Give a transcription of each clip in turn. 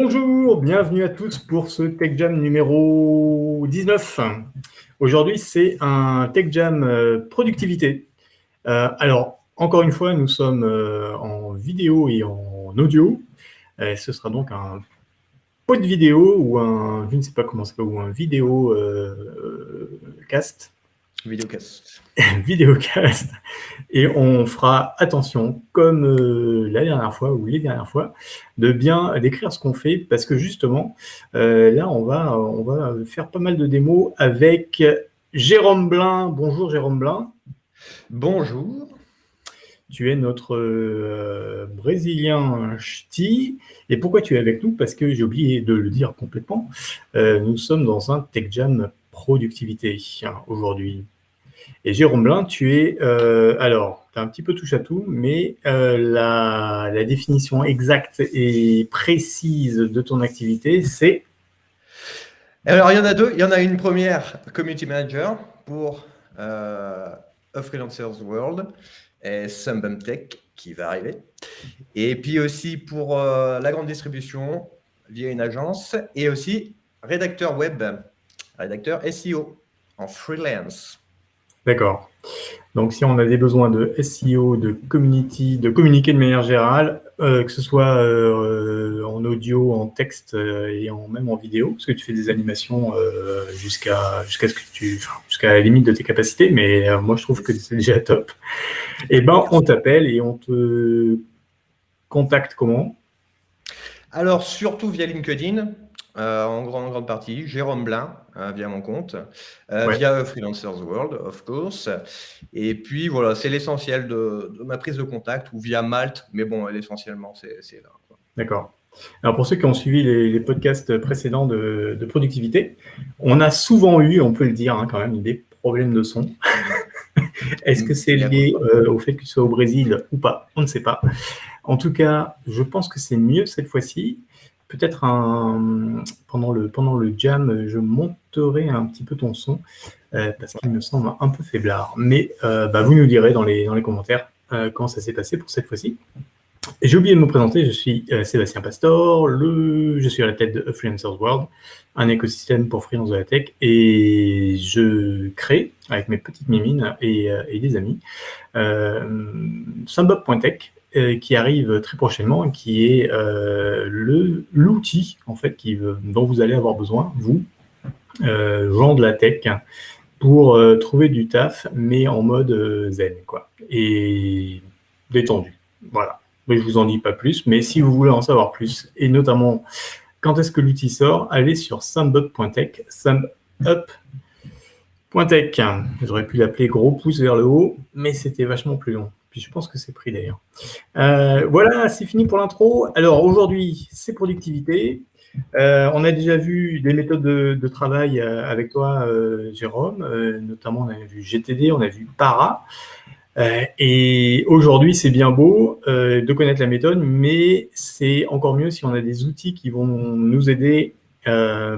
Bonjour, bienvenue à tous pour ce Tech Jam numéro 19. Aujourd'hui, c'est un Tech Jam productivité. Alors, encore une fois, nous sommes en vidéo et en audio. Ce sera donc un pod vidéo ou je ne sais pas comment ça s'appelle, ou un vidéo cast, Vidéocast. vidéocast. Et on fera attention, comme la dernière fois ou les dernières fois, de bien décrire ce qu'on fait, parce que justement, là, on va faire pas mal de démos avec Jérôme Blin. Bonjour Jérôme Blin. Bonjour. Tu es notre Brésilien ch'ti. Et pourquoi tu es avec nous? Parce que j'ai oublié de le dire complètement. Nous sommes dans un Tech Jam productivité aujourd'hui. Et Jérôme Blin, tu es, alors, tu as un petit peu touche à tout, mais la définition exacte et précise de ton activité, c'est... Alors, il y en a deux. Il y en a une première, Community Manager pour A Freelancer's World et Sumbum Tech qui va arriver. Et puis aussi pour la grande distribution via une agence et aussi rédacteur web, rédacteur SEO en freelance. D'accord. Donc, si on a des besoins de SEO, de community, de communiquer de manière générale, que ce soit en audio, en texte et même en vidéo, parce que tu fais des animations jusqu'à ce que jusqu'à la limite de tes capacités, mais moi je trouve que c'est déjà top. Et ben, on t'appelle et on te contacte comment? Alors, surtout via LinkedIn, en grande partie, Jérôme Blin, via mon compte, Ouais. via Freelancers World, of course. Et puis, voilà, c'est l'essentiel de ma prise de contact, ou via Malte, mais bon, essentiellement, c'est là, quoi. D'accord. Alors pour ceux qui ont suivi les podcasts précédents de productivité, on a souvent eu, on peut le dire quand même, des problèmes de son. Est-ce que c'est Mea lié culpa. au fait que tu sois au Brésil ou pas? On ne sait pas. En tout cas, je pense que c'est mieux cette fois-ci. Peut-être pendant le jam, je monterai un petit peu ton son parce qu'il me semble un peu faiblard. Mais vous nous direz dans les commentaires comment ça s'est passé pour cette fois-ci. J'ai oublié de me présenter, je suis Sébastien Pastor, je suis à la tête de Freelancers World, un écosystème pour freelance de la tech, et je crée, avec mes petites mimines et des amis, Sunbob.tech, qui arrive très prochainement, qui est l'outil en fait dont vous allez avoir besoin, vous, gens de la tech, pour trouver du taf, mais en mode zen, quoi, et détendu. Voilà. Mais je vous en dis pas plus, mais si vous voulez en savoir plus, et notamment quand est-ce que l'outil sort, allez sur sumbup.tech, sumbup.tech. J'aurais pu l'appeler gros pouce vers le haut, mais c'était vachement plus long. Puis je pense que c'est pris d'ailleurs. Voilà, c'est fini pour l'intro. Alors aujourd'hui, c'est productivité. On a déjà vu des méthodes de travail avec toi, Jérôme. Notamment, on a vu GTD, on a vu Para. Et aujourd'hui, c'est bien beau de connaître la méthode, mais c'est encore mieux si on a des outils qui vont nous aider à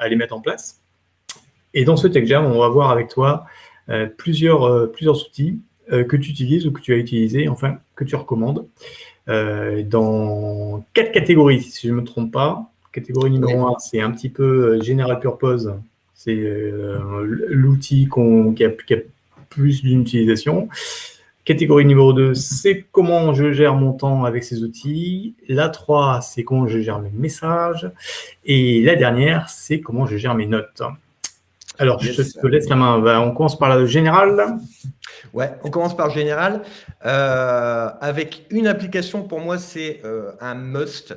les mettre en place. Et dans ce Tech Jam, on va voir avec toi plusieurs outils que tu utilises ou que tu as utilisés, enfin, que tu recommandes, dans 4 catégories, si je ne me trompe pas. Catégorie numéro 1, c'est un petit peu General Purpose. C'est l'outil qui a plus d'une utilisation. Catégorie numéro 2, c'est comment je gère mon temps avec ces outils. La 3, c'est comment je gère mes messages. Et la dernière, c'est comment je gère mes notes. Alors, je te laisse la main. On commence par la générale. Ouais, on commence par général. Avec une application, pour moi, c'est un must.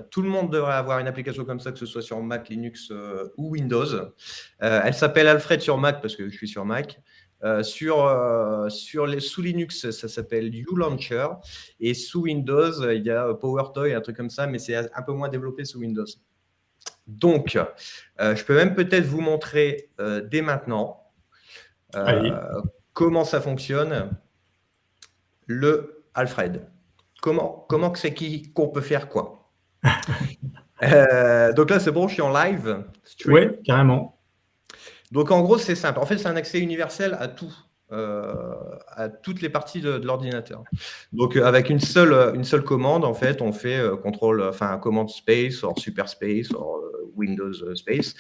Tout le monde devrait avoir une application comme ça, que ce soit sur Mac, Linux ou Windows. Elle s'appelle Alfred sur Mac parce que je suis sur Mac. Sous Linux, ça s'appelle uLauncher. Et sous Windows, il y a PowerToy, un truc comme ça, mais c'est un peu moins développé sous Windows. Donc, je peux même peut-être vous montrer dès maintenant comment ça fonctionne, le Alfred. Comment c'est qu'on peut faire quoi? Donc là, c'est bon, je suis en live stream. Ouais, carrément. Donc en gros, c'est simple. En fait, c'est un accès universel à tout. à toutes les parties de l'ordinateur. Donc, avec une seule commande, en fait, on fait commande space, or super space, or Windows space.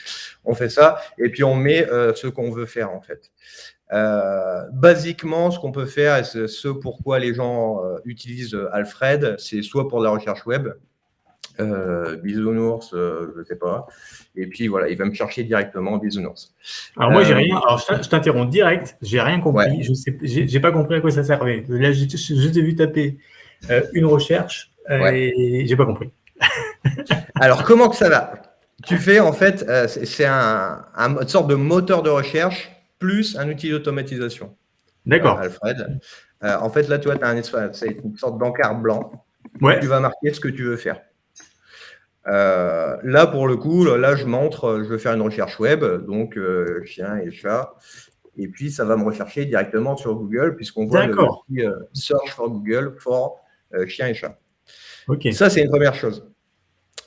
On fait ça, et puis on met ce qu'on veut faire, en fait. Basiquement, ce qu'on peut faire, et c'est ce pourquoi les gens utilisent Alfred, c'est soit pour de la recherche web, Bisounours, je ne sais pas. Et puis voilà, il va me chercher directement Bisounours. Alors moi, j'ai rien. Alors je t'interromps direct. J'ai rien compris. Ouais. Je sais, j'ai pas compris à quoi ça servait. Là, je t'ai vu taper une recherche et j'ai pas compris. Alors comment que ça va? Tu fais en fait, c'est une sorte de moteur de recherche plus un outil d'automatisation. D'accord. Alfred. En fait, là, tu vois, c'est une sorte d'encart blanc. Ouais. Tu vas marquer ce que tu veux faire. Là, pour le coup, là, je veux faire une recherche web, donc chien et chat, et puis ça va me rechercher directement sur Google, puisqu'on voit le petit search for Google for chien et chat. Okay. Ça, c'est une première chose.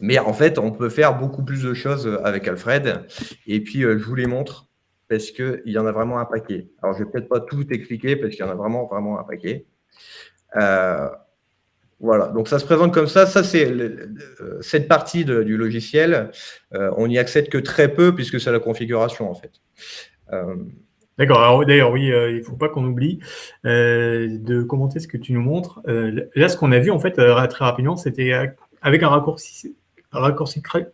Mais en fait, on peut faire beaucoup plus de choses avec Alfred, et puis je vous les montre, parce qu'il y en a vraiment un paquet. Alors, je vais peut-être pas tout expliquer, parce qu'il y en a vraiment un paquet. Voilà, donc ça se présente comme ça. Ça, c'est cette partie du logiciel. On n'y accède que très peu puisque c'est la configuration, en fait. D'accord. Alors, d'ailleurs, oui, il ne faut pas qu'on oublie de commenter ce que tu nous montres. Là, ce qu'on a vu, en fait, très rapidement, c'était avec un raccourci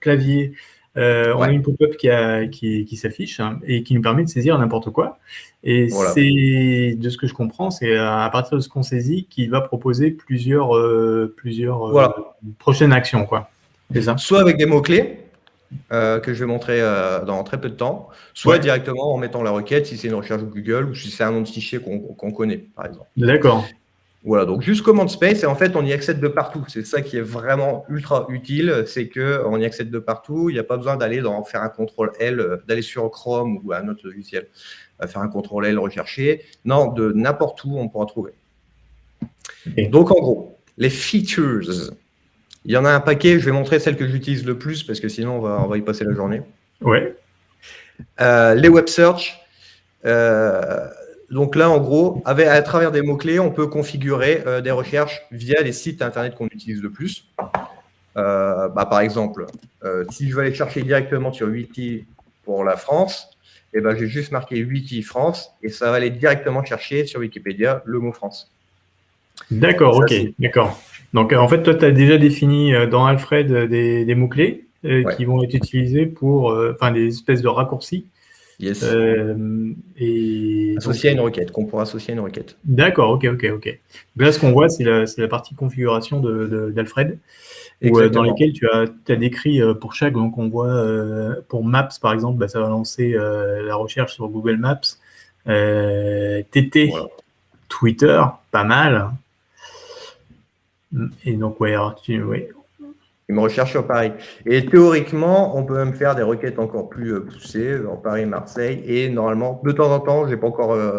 clavier. On a une pop-up qui s'affiche et qui nous permet de saisir n'importe quoi. Et c'est, de ce que je comprends, c'est à partir de ce qu'on saisit qu'il va proposer plusieurs prochaines actions, quoi. C'est ça. Soit avec des mots-clés que je vais montrer dans très peu de temps, soit directement en mettant la requête si c'est une recherche Google ou si c'est un nom de fichier qu'on connaît, par exemple. D'accord. Voilà, donc juste command space, et en fait, on y accède de partout. C'est ça qui est vraiment ultra utile, c'est qu'on y accède de partout. Il n'y a pas besoin d'aller faire un CTRL-L, d'aller sur Chrome ou un autre logiciel, faire un CTRL-L, rechercher. Non, de n'importe où, on pourra trouver. Okay. Donc, en gros, les features, il y en a un paquet. Je vais montrer celles que j'utilise le plus, parce que sinon, on va y passer la journée. Ouais. Les web search. Donc là, en gros, à travers des mots-clés, on peut configurer des recherches via les sites Internet qu'on utilise le plus. Par exemple, si je veux aller chercher directement sur Wiki pour la France, j'ai juste marqué Wiki France et ça va aller directement chercher sur Wikipédia le mot France. D'accord, ok, d'accord. Donc, en fait, toi, tu as déjà défini dans Alfred des mots-clés qui vont être utilisés pour des espèces de raccourcis. Yes. Et associé à une requête, qu'on pourra associer à une requête. D'accord, ok. Donc là, ce qu'on voit, c'est la partie configuration d'Alfred, dans laquelle tu as décrit pour chaque. Donc, on voit pour Maps, par exemple, ça va lancer la recherche sur Google Maps. TT, Twitter, pas mal. Et donc, il me recherche sur Paris. Et théoriquement, on peut même faire des requêtes encore plus poussées, en Paris, Marseille. Et normalement, de temps en temps,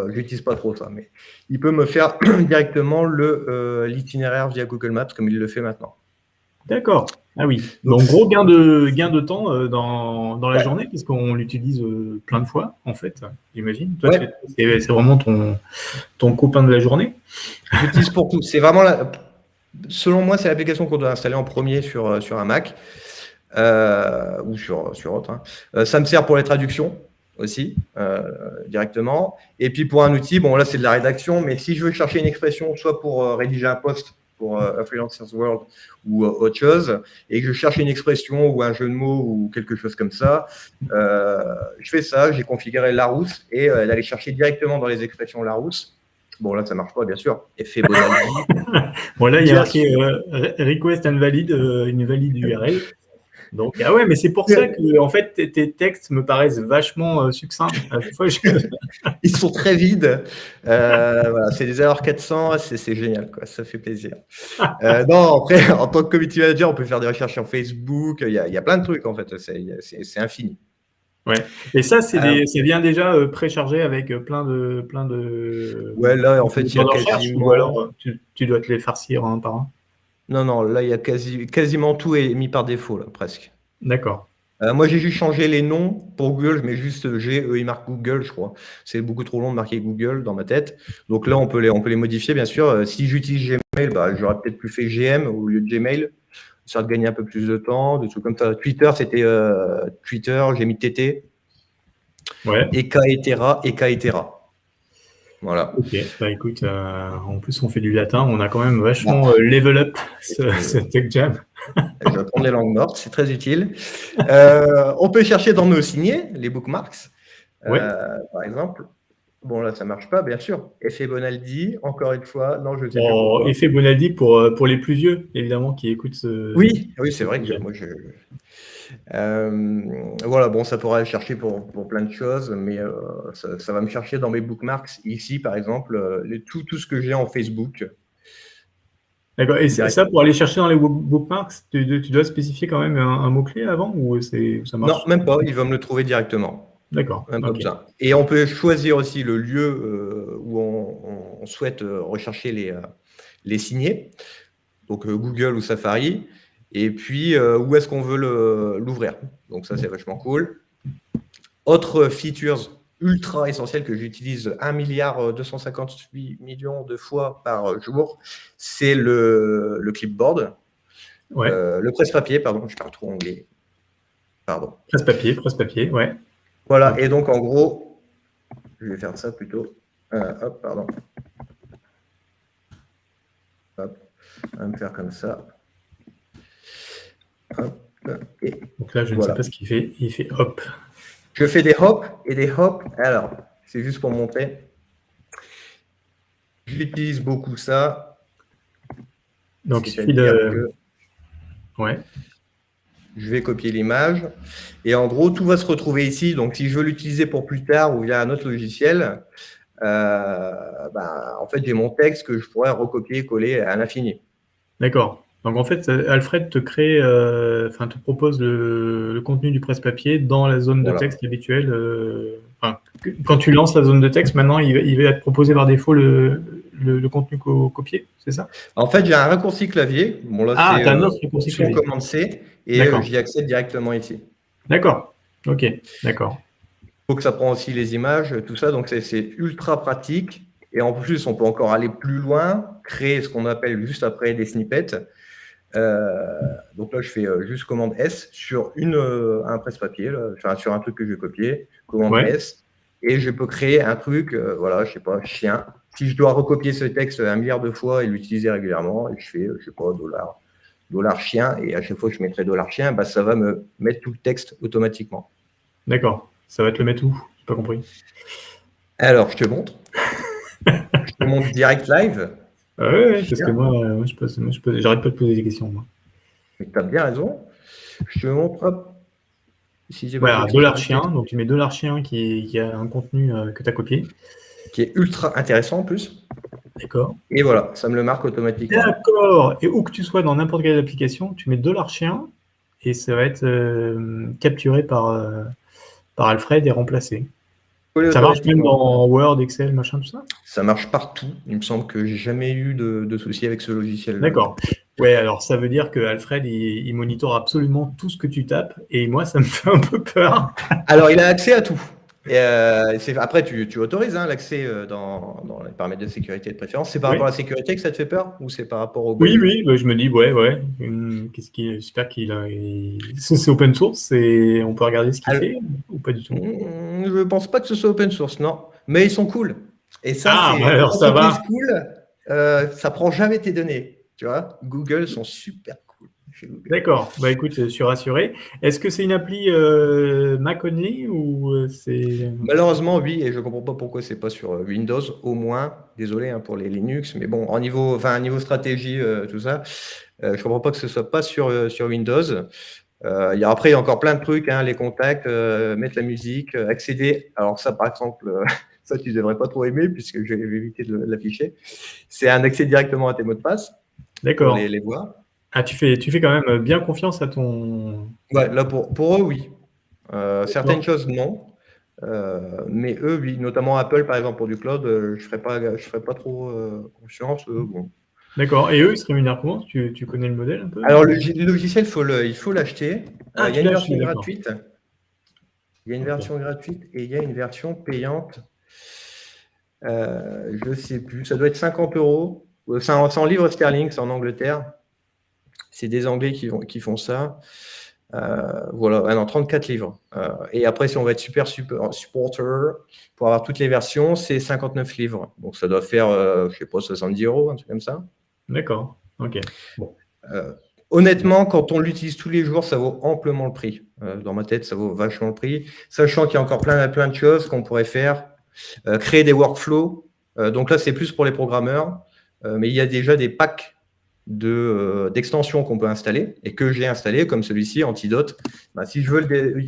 j'utilise pas trop ça, mais il peut me faire directement l'itinéraire via Google Maps, comme il le fait maintenant. D'accord. Ah oui. Donc gros gain de temps dans la journée, parce qu'on l'utilise plein de fois, en fait, j'imagine. Toi, c'est vraiment ton copain de la journée. J'utilise pour tout. C'est vraiment selon moi, c'est l'application qu'on doit installer en premier sur un Mac ou sur autre. Ça me sert pour les traductions aussi, directement. Et puis pour un outil, bon là c'est de la rédaction, mais si je veux chercher une expression, soit pour rédiger un post pour A Freelancer's World ou autre chose, et que je cherche une expression ou un jeu de mots ou quelque chose comme ça, je fais ça, j'ai configuré Larousse et elle allait chercher directement dans les expressions Larousse. Bon, là, ça marche pas, bien sûr. Effet Bonaldi. Bon, là, il y a marqué request invalid, une valide URL. Donc, ah ouais, mais c'est pour ça que, en fait, tes textes me paraissent vachement succincts. À chaque fois, Ils sont très vides. Voilà, c'est des erreurs 400, c'est génial, quoi. Ça fait plaisir. Non, après, en tant que community manager, on peut faire des recherches sur Facebook. Il y a plein de trucs, en fait. C'est infini. Ouais. Et ça, ça vient déjà préchargé avec plein de. Ouais, là, en fait, il y a quasiment. Ou alors, tu dois te les farcir un par un. Non, là, il y a quasiment tout est mis par défaut, là, presque. D'accord. Moi, j'ai juste changé les noms pour Google, mais juste G, E, il marque Google, je crois. C'est beaucoup trop long de marquer Google dans ma tête. Donc là, on peut les modifier, bien sûr. Si j'utilise Gmail, j'aurais peut-être plus fait GM au lieu de Gmail. Ça va gagner un peu plus de temps, des trucs comme ça. Twitter, c'était Twitter, j'ai mis TT. Ouais. Et Kaetera et Kaetera. Voilà. Ok, bah écoute, en plus on fait du latin, on a quand même vachement level up ce Tech Jam. Je vais prendre les langues mortes, c'est très utile. On peut chercher dans nos signés, les bookmarks, Ouais. par exemple. Bon, là, ça marche pas, bien sûr. Effet Bonaldi, encore une fois. Non, je ne sais plus Bon, pourquoi. effet Bonaldi pour les plus vieux, évidemment, qui écoutent ce. Oui, c'est vrai que moi, voilà, bon, ça pourra chercher pour plein de choses, mais ça va me chercher dans mes bookmarks. Ici, par exemple, tout ce que j'ai en Facebook. D'accord. Et ça, pour aller chercher dans les bookmarks, tu dois spécifier quand même un mot-clé avant ou ça marche? Non, même pas. Il va me le trouver directement. D'accord. Même pas besoin. Et on peut choisir aussi le lieu où on souhaite rechercher les signés. Donc Google ou Safari. Et puis où est-ce qu'on veut l'ouvrir. Donc ça, c'est vachement cool. Autre features ultra essentielles que j'utilise 1,258 milliard de fois par jour, c'est le clipboard. Ouais. Le presse-papier, pardon, je parle trop anglais. Pardon. Presse-papier, ouais. Voilà, et donc en gros, je vais faire ça plutôt. Hop, pardon. Hop, on va me faire comme ça. Hop, et donc là, je ne sais pas ce qu'il fait. Il fait hop. Je fais des hops et des hops. Alors, c'est juste pour montrer. J'utilise beaucoup ça. Donc, il suffit de. Ouais. Je vais copier l'image. Et en gros, tout va se retrouver ici. Donc, si je veux l'utiliser pour plus tard ou via un autre logiciel, en fait, j'ai mon texte que je pourrais recopier, coller à l'infini. D'accord. Donc, en fait, Alfred te crée, te propose le contenu du presse-papier dans la zone de texte habituelle. Quand tu lances la zone de texte, maintenant, il va te proposer par défaut le contenu copié, c'est ça? En fait, j'ai un raccourci clavier. Bon, là, c'est un autre raccourci clavier. Commande C et j'y accède directement ici. D'accord. Ok, d'accord. Il faut que ça prend aussi les images, tout ça. Donc, c'est ultra pratique. Et en plus, on peut encore aller plus loin, créer ce qu'on appelle juste après des snippets. Donc là, je fais juste commande S sur un presse-papier, sur un truc que je vais copier, commande S, et je peux créer un truc, voilà, je sais pas, chien. Si je dois recopier ce texte 1 milliard de fois et l'utiliser régulièrement, et je fais, je sais pas, $ chien, et à chaque fois que je mettrai $chien, ça va me mettre tout le texte automatiquement. D'accord. Ça va te le mettre où? J'ai pas compris. Alors, je te montre. Je te montre direct live. Ouais, parce que moi j'arrête pas de poser des questions. Moi. Mais tu as bien raison. Je te montre, hop. Voilà, $chien, donc tu mets $chien qui a un contenu que tu as copié. Qui est ultra intéressant en plus. D'accord. Et voilà, ça me le marque automatiquement. D'accord. Et où que tu sois dans n'importe quelle application, tu mets $chien et ça va être capturé par Alfred et remplacé. Ça marche même dans Word, Excel, machin, tout ça? Ça marche partout. Il me semble que j'ai jamais eu de soucis avec ce logiciel. D'accord. Ouais, alors ça veut dire que Alfred, il monitore absolument tout ce que tu tapes et moi, ça me fait un peu peur. Alors, il a accès à tout. Et après, tu autorises l'accès dans les paramètres de sécurité et de préférence. C'est par rapport à la sécurité que ça te fait peur ou c'est par rapport au Oui, je me dis, ouais. J'espère c'est open source et on peut regarder ce qu'il fait ou pas du tout? Je ne pense pas que ce soit open source, non. Mais ils sont cool. Et ça, c'est alors ça va. Cool. Ça prend jamais tes données. Tu vois, Google sont super cool. D'accord. Écoute, je suis rassuré. Est-ce que c'est une appli Mac only ou c'est... Malheureusement, oui, et je ne comprends pas pourquoi c'est pas sur Windows, au moins. Désolé pour les Linux, mais bon, niveau stratégie, tout ça, je ne comprends pas que ce soit pas sur Windows. Après, il y a encore plein de trucs, les contacts, mettre la musique, accéder. Alors ça, par exemple, ça, tu ne devrais pas trop aimer puisque je vais éviter de l'afficher. C'est un accès directement à tes mots de passe. D'accord. Pour les voir. Ah, tu fais quand même bien confiance à ton... Ouais, là, pour eux, oui. Certaines choses, non. Mais eux, oui. Notamment Apple, par exemple, pour du cloud, je ne ferai pas trop confiance. Bon. D'accord. Et eux, ils se rémunèrent comment? Tu connais le modèle un peu? Alors, le logiciel, il faut l'acheter. Ah, Il y a tu une l'as version acheté, d'accord. gratuite. Il y a une Ok. version gratuite et il y a une version payante. Je ne sais plus. Ça doit être 50 €. C'est en livres sterling, c'est en Angleterre. C'est des Anglais qui font ça. Voilà, ah non, 34 livres. Et après, si on va être super supporter, pour avoir toutes les versions, c'est 59 livres. Donc ça doit faire, je sais pas, 70 €, un truc comme ça. D'accord. Ok. Bon. Honnêtement, quand on l'utilise tous les jours, ça vaut amplement le prix. Dans ma tête, ça vaut vachement le prix. Sachant qu'il y a encore plein de choses qu'on pourrait faire. Créer des workflows. Donc là, c'est plus pour les programmeurs. Mais il y a déjà des packs d'extensions qu'on peut installer et que j'ai installé, comme celui-ci, Antidote. Ben, si je veux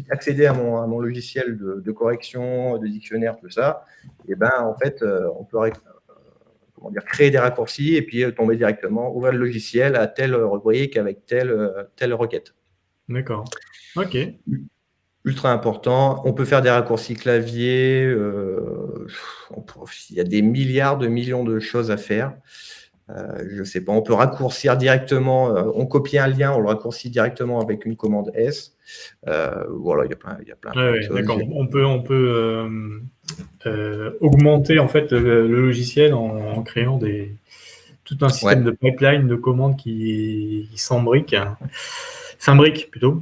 accéder à mon logiciel de correction, de dictionnaire, tout ça, et ben, en fait, on peut créer des raccourcis et puis tomber directement, ouvrir le logiciel à telle rubrique avec telle requête. D'accord. Ok. Ultra important. On peut faire des raccourcis clavier. Il y a des milliards de millions de choses à faire. Je ne sais pas, on peut raccourcir directement, on copie un lien, on le raccourcit directement avec une commande S. Voilà, il y a plein de choses. D'accord. On peut augmenter en fait le logiciel en créant tout un système Ouais. de pipeline de commandes qui s'imbriquent plutôt.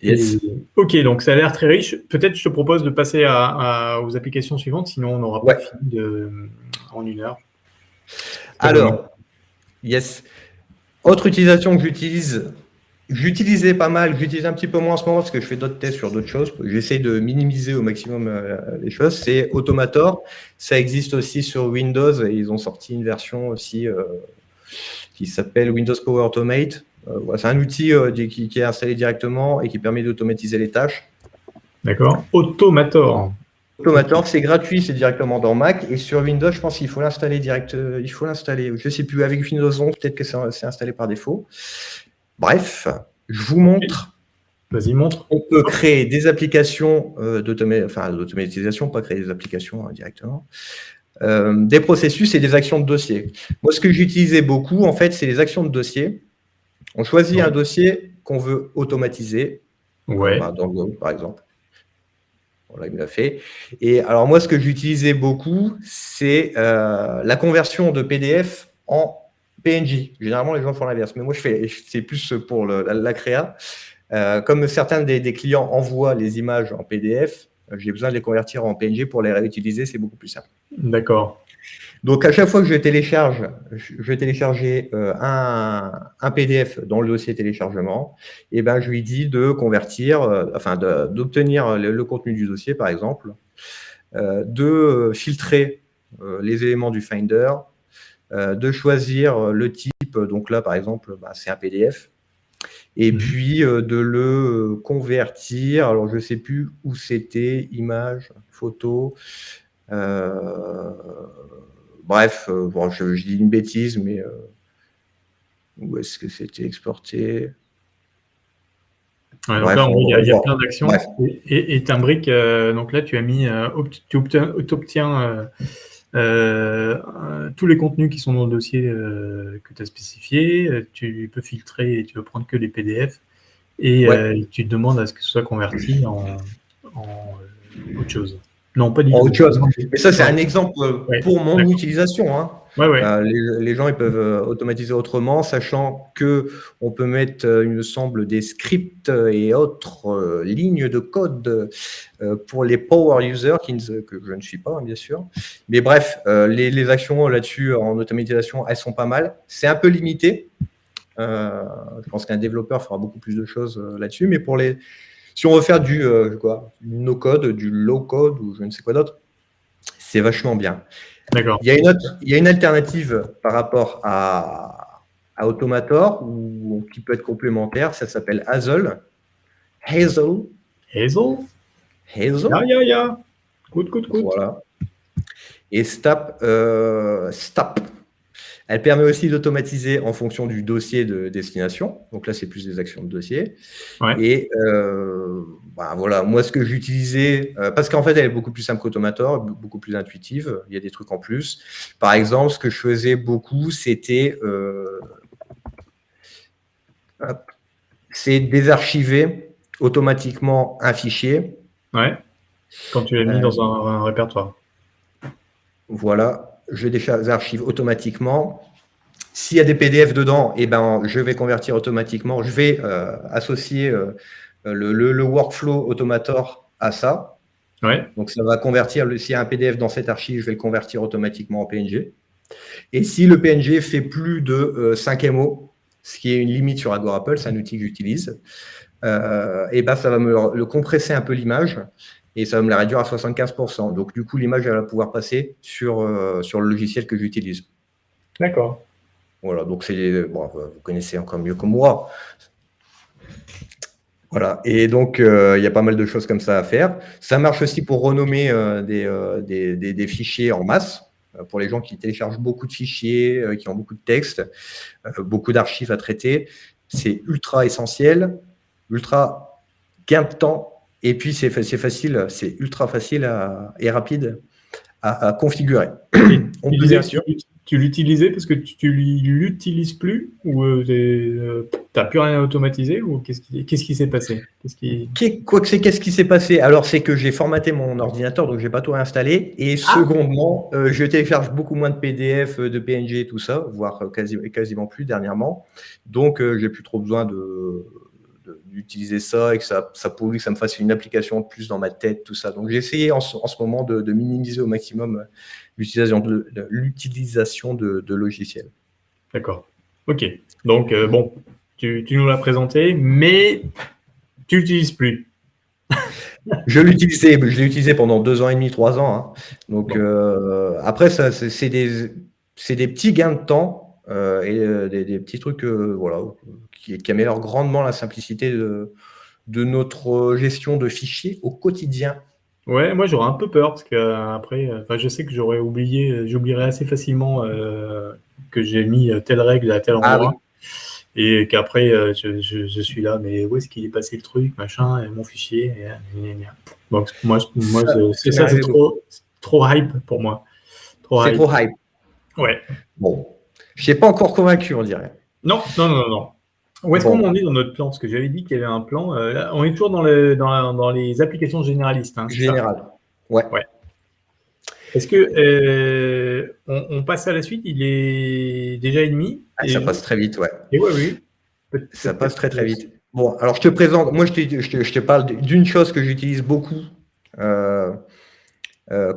Yes. Ok, donc ça a l'air très riche. Peut-être je te propose de passer aux applications suivantes, sinon on n'aura pas Ouais. fini en 1 heure. Alors, yes. Autre utilisation que j'utilisais pas mal, j'utilise un petit peu moins en ce moment parce que je fais d'autres tests sur d'autres choses. J'essaie de minimiser au maximum les choses. C'est Automator. Ça existe aussi sur Windows et ils ont sorti une version aussi qui s'appelle Windows Power Automate. Voilà, c'est un outil qui est installé directement et qui permet d'automatiser les tâches. D'accord. Automator. Automator, c'est gratuit, c'est directement dans Mac. Et sur Windows, je pense qu'il faut l'installer direct. Il faut l'installer. Je ne sais plus, avec Windows 11, peut-être que c'est installé par défaut. Bref, je vous montre. Vas-y, montre. On peut créer des applications d'automatisation, pas créer des applications directement. Des processus et des actions de dossier. Moi, ce que j'utilisais beaucoup, en fait, c'est les actions de dossier. On choisit un dossier qu'on veut automatiser, dans Go, par exemple. Voilà, il me l'a fait. Et alors, moi, ce que j'utilisais beaucoup, c'est la conversion de PDF en PNG. Généralement, les gens font l'inverse. Mais moi, c'est plus pour la créa. Comme certains des clients envoient les images en PDF, j'ai besoin de les convertir en PNG pour les réutiliser. C'est beaucoup plus simple. D'accord. Donc, à chaque fois que je vais télécharger un PDF dans le dossier téléchargement, et ben, je lui dis de convertir, d'obtenir le contenu du dossier, par exemple, de filtrer les éléments du Finder, de choisir le type. Donc là, par exemple, c'est un PDF. Et puis, de le convertir. Alors, je ne sais plus où c'était, image, photo. Bref, je dis une bêtise, mais où est-ce que c'était exporté? Ouais, donc là, il y a plein d'actions. Et t'imbriques, donc là, tu as mis, tu obtiens tous les contenus qui sont dans le dossier que tu as spécifié. Tu peux filtrer et tu veux prendre que les PDF. Et tu te demandes à ce que ce soit converti en autre chose. Non, pas du tout. Autre chose. Mais ça, c'est un exemple pour mon utilisation. Hein. Les gens, ils peuvent automatiser autrement, sachant qu'on peut mettre, il me semble, des scripts et autres lignes de code pour les power users, que je ne suis pas, bien sûr. Mais bref, les actions là-dessus en automatisation, elles sont pas mal. C'est un peu limité. Je pense qu'un développeur fera beaucoup plus de choses là-dessus. Mais si on veut faire du no-code, du low-code ou je ne sais quoi d'autre, c'est vachement bien. D'accord. Il y a une alternative par rapport à Automator qui peut être complémentaire. Ça s'appelle Hazel. Hazel. Ya. Good. Voilà. Et Stap. Elle permet aussi d'automatiser en fonction du dossier de destination. Donc là, c'est plus des actions de dossier. Ouais. Et voilà, moi, ce que j'utilisais, parce qu'en fait, elle est beaucoup plus simple qu'Automator, beaucoup plus intuitive. Il y a des trucs en plus. Par exemple, ce que je faisais beaucoup, c'est désarchiver automatiquement un fichier. Ouais. Quand tu l'as mis dans un répertoire. Voilà, je archive automatiquement. S'il y a des PDF dedans, eh ben, je vais convertir automatiquement. Je vais associer le workflow Automator à ça. Ouais. Donc, ça va convertir, s'il y a un PDF dans cette archive, je vais le convertir automatiquement en PNG. Et si le PNG fait plus de 5 MO, ce qui est une limite sur Agorapol, c'est un outil que j'utilise, et ben, ça va me le compresser un peu l'image et ça va me la réduire à 75%. Donc, du coup, l'image, elle va pouvoir passer sur le logiciel que j'utilise. D'accord. Voilà, donc bon, vous connaissez encore mieux que moi. Voilà, et donc il y a pas mal de choses comme ça à faire. Ça marche aussi pour renommer des fichiers en masse, pour les gens qui téléchargent beaucoup de fichiers, qui ont beaucoup de textes, beaucoup d'archives à traiter. C'est ultra essentiel, ultra gain de temps, et puis c'est facile, c'est ultra facile et rapide à configurer. On tu disais que tu l'utilisais parce que tu l'utilises plus ou tu n'as plus rien à automatiser ou qu'est-ce qui s'est passé? Qu'est-ce qui s'est passé? Alors, c'est que j'ai formaté mon ordinateur, donc je n'ai pas tout réinstallé. Et secondement, je télécharge beaucoup moins de PDF, de PNG, tout ça, voire quasiment plus dernièrement. Donc, j'ai plus trop besoin d'utiliser ça et que ça pollue, que ça me fasse une application de plus dans ma tête, tout ça. Donc, j'ai essayé en ce moment de minimiser au maximum l'utilisation de logiciels. D'accord. Ok. Donc, bon, tu nous l'as présenté, mais tu l'utilises plus. Je l'ai utilisé pendant 2 ans et demi, 3 ans. Hein. Donc, après, c'est des petits gains de temps et des petits trucs voilà, qui améliorent grandement la simplicité de notre gestion de fichiers au quotidien. Ouais, moi j'aurais un peu peur parce que après, je sais que j'oublierais assez facilement que j'ai mis telle règle à tel endroit. Oui. Et qu'après je suis là, mais où est-ce qu'il est passé le truc, machin, et mon fichier. Donc moi c'est trop hype pour moi. C'est trop hype. Ouais. Bon, je t'ai pas encore convaincu, on dirait. Non. Où est-ce qu'on en est dans notre plan? Parce que j'avais dit qu'il y avait un plan. Là, on est toujours dans les applications généralistes. Hein, général. Ouais. Est-ce que on passe à la suite? Il est déjà 1h30. Ça passe très vite, ouais. Et oui. Ça passe très très vite. Bon, alors je te présente. Moi, je te parle d'une chose que j'utilise beaucoup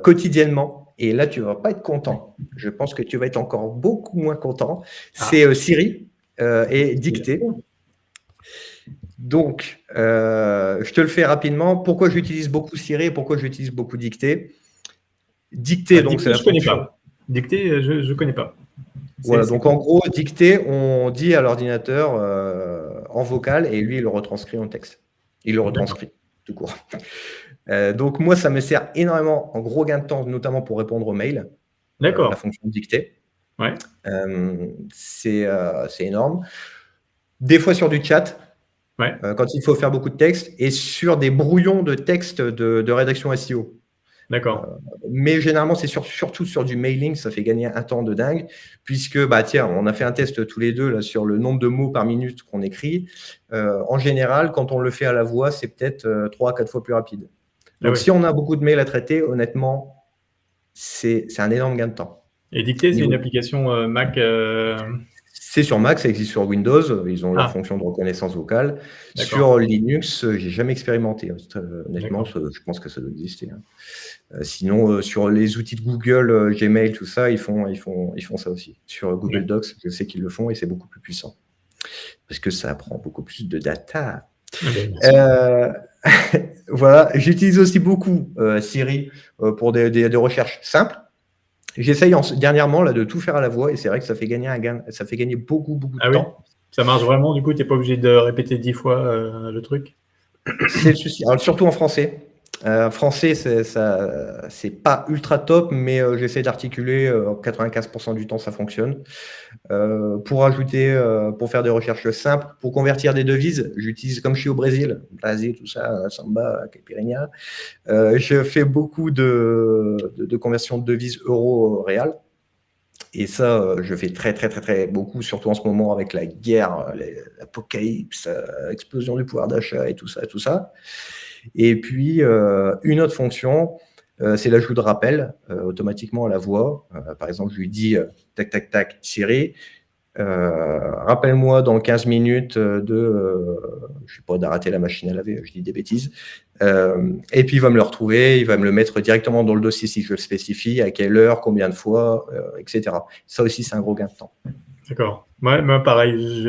quotidiennement. Et là, tu ne vas pas être content. Je pense que tu vas être encore beaucoup moins content. C'est Siri et Dictée. Donc, je te le fais rapidement. Pourquoi j'utilise beaucoup Siri et pourquoi j'utilise beaucoup Dictée? Dictée, donc c'est la fonction. Je connais pas. Dictée, je ne connais pas. Voilà, donc en gros, Dictée, on dit à l'ordinateur en vocal et lui, il le retranscrit en texte. Il le retranscrit, tout court. Donc moi, ça me sert énormément en gros gain de temps, notamment pour répondre aux mails. D'accord. La fonction Dictée. Ouais. C'est énorme. Des fois sur du chat, quand il faut faire beaucoup de texte, et sur des brouillons de texte de rédaction SEO. D'accord. Mais généralement, c'est surtout sur du mailing, ça fait gagner un temps de dingue, puisque, on a fait un test tous les deux là, sur le nombre de mots par minute qu'on écrit. En général, quand on le fait à la voix, c'est peut-être 3 à 4 fois plus rapide. Donc, si on a beaucoup de mails à traiter, honnêtement, c'est un énorme gain de temps. Et Dictée, c'est une application Mac C'est sur Mac, ça existe sur Windows. Ils ont leur fonction de reconnaissance vocale. Sur Linux, j'ai jamais expérimenté. Honnêtement, je pense que ça doit exister. Sinon, sur les outils de Google, Gmail, tout ça, ils font ça aussi. Sur Google Docs, je sais qu'ils le font et c'est beaucoup plus puissant. Parce que ça prend beaucoup plus de data. Voilà, j'utilise aussi beaucoup Siri pour des recherches simples. J'essaye dernièrement là, de tout faire à la voix et c'est vrai que ça fait gagner beaucoup de temps. Ça marche vraiment, du coup, tu n'es pas obligé de répéter 10 fois le truc? C'est le souci. Alors, surtout en français. Français, c'est pas ultra top, mais j'essaie d'articuler 95% du temps, ça fonctionne. Pour faire des recherches simples, pour convertir des devises, j'utilise, comme je suis au Brésil, tout ça, samba, caipirinha, je fais beaucoup de conversion de devises euro-réal. Et ça, je fais très, très, très, très beaucoup, surtout en ce moment avec la guerre, l'apocalypse, explosion du pouvoir d'achat et tout ça, tout ça. Et puis, une autre fonction, c'est l'ajout de rappel automatiquement à la voix. Par exemple, je lui dis tac, tac, tac, Siri, rappelle-moi dans 15 minutes je sais pas, d'arrêter la machine à laver, je dis des bêtises. Et puis, il va me le retrouver, il va me le mettre directement dans le dossier si je le spécifie, à quelle heure, combien de fois, etc. Ça aussi, c'est un gros gain de temps. D'accord. Ouais, moi, pareil,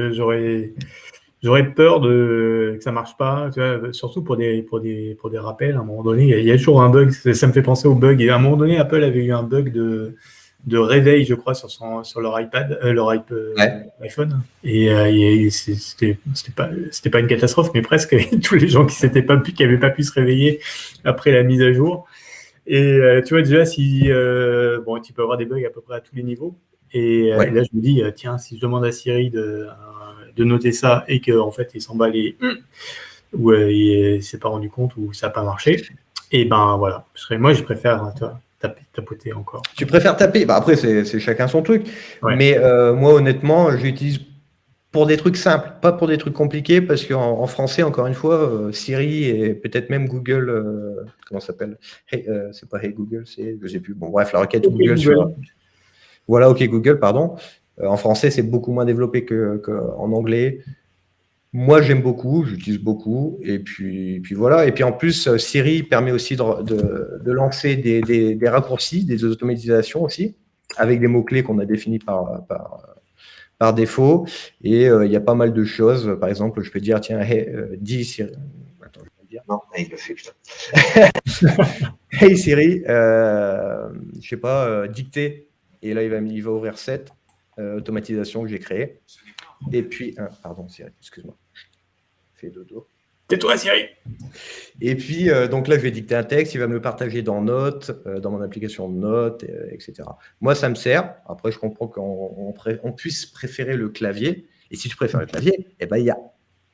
j'aurais peur que ça marche pas, tu vois, surtout pour des rappels. À un moment donné, il y a toujours un bug. Ça me fait penser au bug. Et à un moment donné, Apple avait eu un bug de réveil, je crois, sur leur iPad, iPhone. Et c'était pas une catastrophe, mais presque. Tous les gens qui n'avaient pas pu se réveiller après la mise à jour. Et tu vois déjà, bon, tu peux avoir des bugs à peu près à tous les niveaux. Et là, je me dis, tiens, si je demande à Siri de noter ça et qu'en fait, il s'emballe ou il s'est pas rendu compte ou ça n'a pas marché, et ben voilà. Moi, je préfère tapoter encore. Tu préfères taper? Bah après, c'est chacun son truc. Ouais. Mais moi, honnêtement, j'utilise pour des trucs simples, pas pour des trucs compliqués, parce qu'en français, encore une fois, Siri et peut-être même Google, comment ça s'appelle? C'est pas Hey Google, je sais plus. Bon, bref, la requête OK, Google Google. Voilà, OK Google, pardon. En français, c'est beaucoup moins développé qu'en anglais. Moi, j'aime beaucoup, j'utilise beaucoup. Et puis voilà. Et puis en plus, Siri permet aussi de lancer des raccourcis, des automatisations aussi, avec des mots-clés qu'on a définis par défaut. Et il y a pas mal de choses. Par exemple, je peux dire, tiens, hey, dis Siri. Attends, je vais dire. Non, il le fait, putain. Hey Siri, je sais pas, dictée. Et là, il va ouvrir cette automatisation que j'ai créée. Et puis, pardon Siri, excuse-moi. Fais dodo. Tais-toi, Siri. Et puis, donc là, je vais dicter un texte, il va me le partager dans Notes, dans mon application de Notes, etc. Moi, ça me sert. Après, je comprends qu'on puisse préférer le clavier. Et si tu préfères le clavier, eh ben, il y a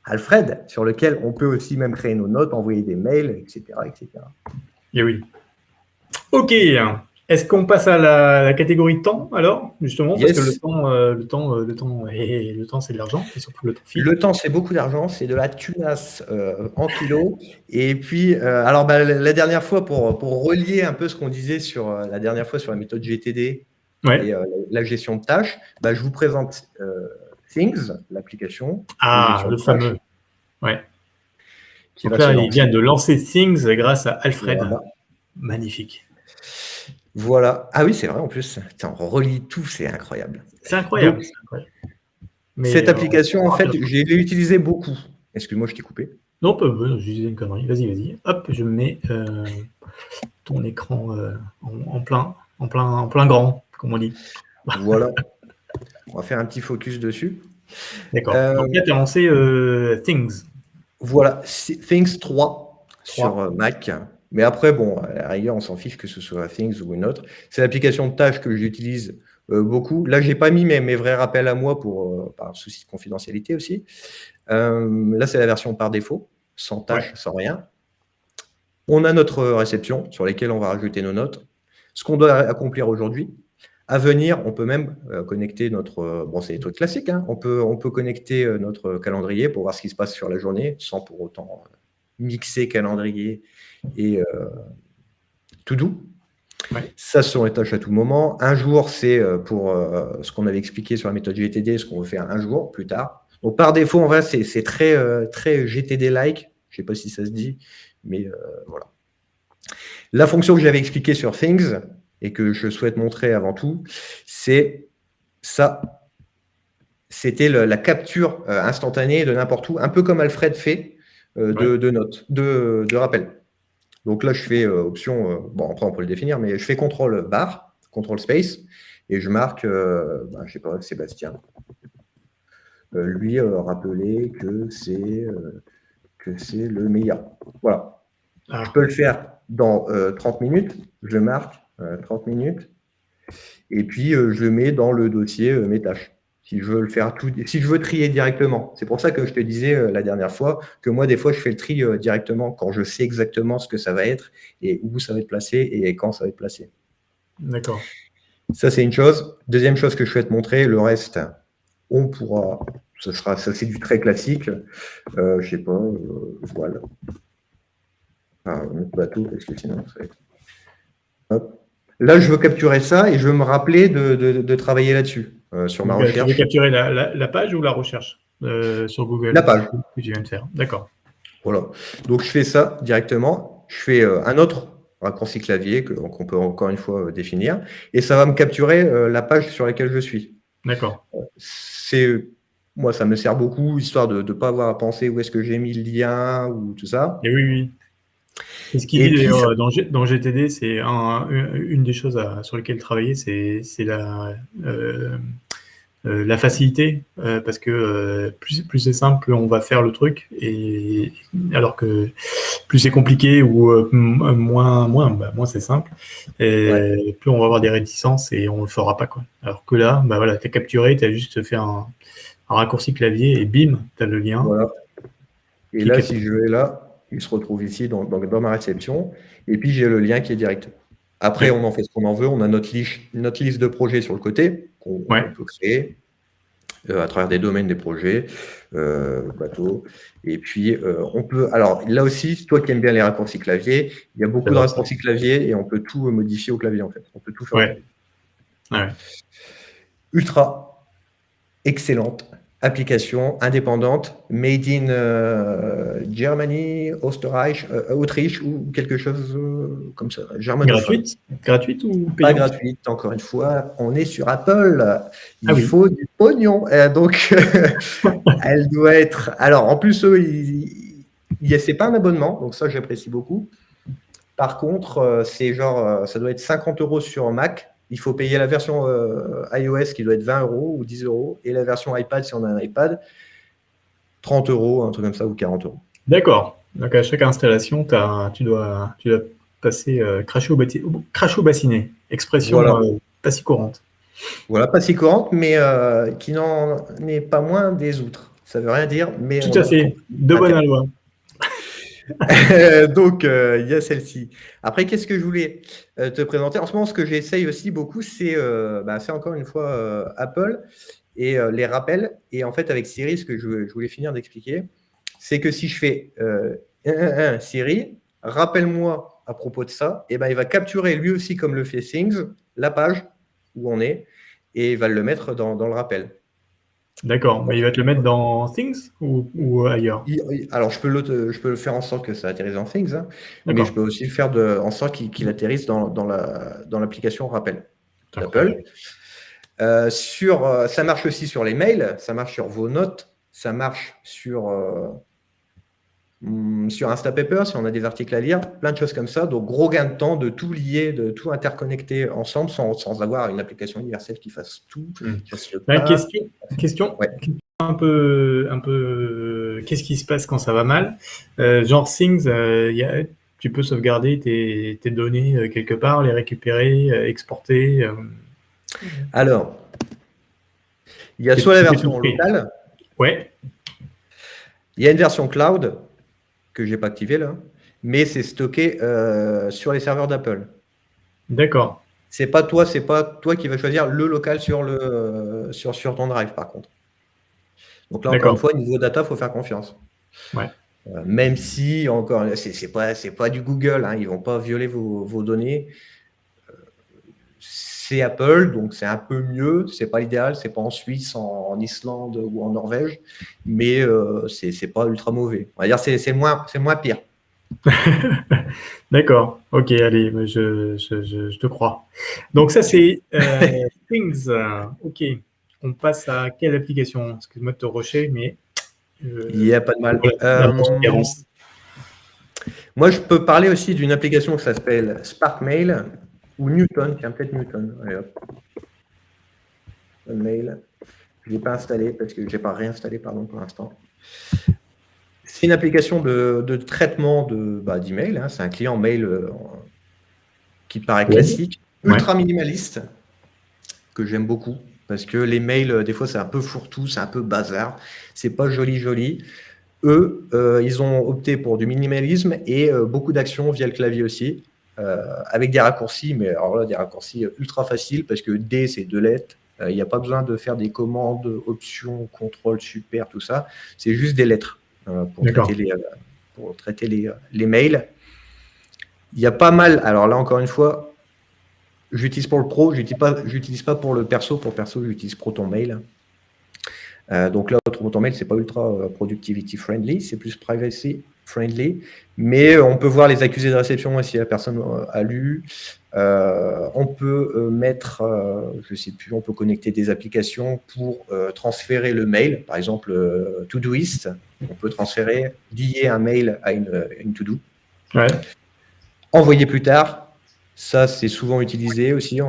Alfred, sur lequel on peut aussi même créer nos notes, envoyer des mails, etc. etc. Et oui. OK. Est-ce qu'on passe à la catégorie temps, alors, justement, Yes. parce que le temps, c'est de l'argent, et surtout le temps file. Le temps, c'est beaucoup d'argent, c'est de la tunasse en kilos. Et puis, alors, la dernière fois, pour relier un peu ce qu'on disait la dernière fois sur la méthode GTD et la gestion de tâches, je vous présente Things, l'application. Ah, le fameux. Ouais. Donc là, il vient de lancer Things grâce à Alfred. Voilà. Magnifique. Voilà. Ah oui, c'est vrai en plus. Putain, on relie tout, c'est incroyable. C'est incroyable. Donc, mais cette application, en fait, je l'ai utilisée beaucoup. Excuse-moi, je t'ai coupé. Non, je disais une connerie. Vas-y. Hop, je mets ton écran en plein grand, comme on dit. Voilà. On va faire un petit focus dessus. D'accord. Donc là, tu as lancé Things. Voilà, Things 3 sur Mac. Mais après, bon, à la rigueur, on s'en fiche que ce soit Things ou une autre. C'est l'application de tâches que j'utilise beaucoup. Là, je n'ai pas mis mes vrais rappels à moi par souci de confidentialité aussi. Là, c'est la version par défaut, sans tâches, sans rien. On a notre réception sur laquelle on va rajouter nos notes. Ce qu'on doit accomplir aujourd'hui. À venir, on peut même connecter bon, c'est des trucs classiques, hein, on peut connecter notre calendrier pour voir ce qui se passe sur la journée, sans pour autant mixer calendrier et to do. Ouais. Ça, ce sont les tâches à tout moment. Un jour, c'est pour ce qu'on avait expliqué sur la méthode GTD, ce qu'on veut faire un jour plus tard. Donc, par défaut, en vrai, c'est très GTD-like. Je ne sais pas si ça se dit, mais voilà. La fonction que j'avais expliquée sur Things, et que je souhaite montrer avant tout, c'est ça. C'était la capture instantanée de n'importe où, un peu comme Alfred fait de notes, de rappel. Donc là, je fais option, bon après on peut le définir, mais je fais CTRL bar, CTRL space, et je marque, je ne sais pas, Sébastien. Lui rappeler que c'est le meilleur. Voilà. Je peux le faire dans 30 minutes, je marque 30 minutes, et puis je le mets dans le dossier mes tâches. Si je veux le faire si je veux trier directement. C'est pour ça que je te disais la dernière fois que moi, des fois, je fais le tri directement quand je sais exactement ce que ça va être et où ça va être placé et quand ça va être placé. D'accord. Ça, c'est une chose. Deuxième chose que je souhaite montrer, le reste, on pourra. Ça, c'est du très classique. Je sais pas, voilà. Un autre bateau, parce que sinon, ça va être. Hop. Là, je veux capturer ça et je veux me rappeler de travailler là-dessus, sur ma Donc, tu veux recherche. capturer la page ou la recherche sur Google La page. que tu viens de faire. D'accord. Voilà. Donc, je fais ça directement. Je fais un autre raccourci clavier qu'on peut encore une fois définir. Et ça va me capturer la page sur laquelle je suis. D'accord. Moi, ça me sert beaucoup, histoire de ne pas avoir à penser où est-ce que j'ai mis le lien ou tout ça. Et oui. C'est ce qu'il dit d'ailleurs dans GTD, c'est une des choses sur lesquelles travailler, c'est la facilité, parce que plus c'est simple, plus on va faire le truc, et alors que plus c'est compliqué ou moins c'est simple, et plus on va avoir des réticences et on le fera pas, quoi. Alors que là, bah voilà, t'as capturé, t'as juste fait un raccourci clavier et bim, t'as le lien. Voilà. Et là, si je vais là, il se retrouve ici dans ma réception, et puis j'ai le lien qui est direct. Après, on en fait ce qu'on en veut. On a notre liste de projets sur le côté qu'on peut créer à travers des domaines des projets, bateau. Et puis, on peut. Alors, là aussi, toi qui aimes bien les raccourcis clavier, il y a beaucoup de raccourcis clavier et on peut tout modifier au clavier, en fait. On peut tout faire. Ultra excellente application indépendante, made in Germany, Autriche ou quelque chose comme ça. Gratuite ou payante? Pas gratuite, encore une fois. On est sur Apple. Il faut du pognon. Donc, elle doit être. Alors, en plus, c'est pas un abonnement, donc ça, j'apprécie beaucoup. Par contre, c'est genre, ça doit être 50 € sur Mac. Il faut payer la version iOS qui doit être 20 € ou 10 € et la version iPad, si on a un iPad, 30 €, un truc comme ça, ou 40 €. D'accord. Donc à chaque installation, tu dois passer cracher au bassinet. Expression pas si courante. Voilà, pas si courante, mais qui n'en est pas moins des outres. Ça veut rien dire, mais tout à fait. De bonne loi. Donc, il y a celle-ci. Après, qu'est-ce que je voulais te présenter? En ce moment, ce que j'essaye aussi beaucoup, c'est encore une fois Apple et les rappels. Et en fait, avec Siri, ce que je voulais finir d'expliquer, c'est que si je fais Siri, rappelle-moi à propos de ça, et il va capturer lui aussi, comme le fait Things, la page où on est, et il va le mettre dans le rappel. D'accord, mais il va te le mettre dans Things ou ailleurs? Alors, je peux le faire en sorte que ça atterrisse dans Things, hein, mais je peux aussi le faire en sorte qu'il atterrisse dans l'application rappel d'Apple. Ça marche aussi sur les mails, ça marche sur vos notes, ça marche sur Instapaper, si on a des articles à lire, plein de choses comme ça. Donc, gros gain de temps de tout lier, de tout interconnecter ensemble sans avoir une application universelle qui fasse tout. Question un peu qu'est-ce qui se passe quand ça va mal? Genre Things, tu peux sauvegarder tes données quelque part, les récupérer, exporter. Alors, il y a soit la version locale. Ouais. Il y a une version cloud que je n'ai pas activée là, mais c'est stocké sur les serveurs d'Apple. D'accord. C'est pas toi qui vas choisir le local sur ton drive, par contre. Donc là, encore une fois, niveau data, il faut faire confiance. Ouais. Même si, encore, c'est pas du Google, hein, ils vont pas violer vos données. C'est Apple, donc c'est un peu mieux. C'est pas l'idéal, c'est pas en Suisse, en Islande ou en Norvège, mais c'est pas ultra mauvais. On va dire c'est moins pire. D'accord. Ok, allez, je te crois. Donc ça c'est Things. Ok. On passe à quelle application? Excuse-moi de te rusher, mais il n'y a pas de mal. Moi, je peux parler aussi d'une application qui s'appelle SparkMail ou Newton. Tiens, peut-être Newton. Allez, hop. Mail. Je ne l'ai pas installé parce que je n'ai pas réinstallé, pardon, pour l'instant. C'est une application de traitement d'email. Hein. C'est un client mail qui paraît classique, ultra minimaliste, que j'aime beaucoup. Parce que les mails, des fois, c'est un peu fourre-tout, c'est un peu bazar. C'est pas joli. Eux, ils ont opté pour du minimalisme et beaucoup d'actions via le clavier aussi. avec des raccourcis, mais alors là, des raccourcis ultra faciles parce que D, c'est 2 lettres. Il n'y a pas besoin de faire des commandes, options, contrôle, super, tout ça. C'est juste des lettres pour traiter les mails. Il y a pas mal. Alors là, encore une fois, j'utilise pour le pro, j'utilise pas pour le perso. Pour le perso, j'utilise ProtonMail. Donc là, ProtonMail, c'est pas ultra productivity friendly, c'est plus privacy friendly, mais on peut voir les accusés de réception si la personne a lu. On peut mettre, je sais plus, on peut connecter des applications pour transférer le mail, par exemple Todoist. On peut lier un mail à une to-do. Ouais. Envoyer plus tard, ça c'est souvent utilisé aussi.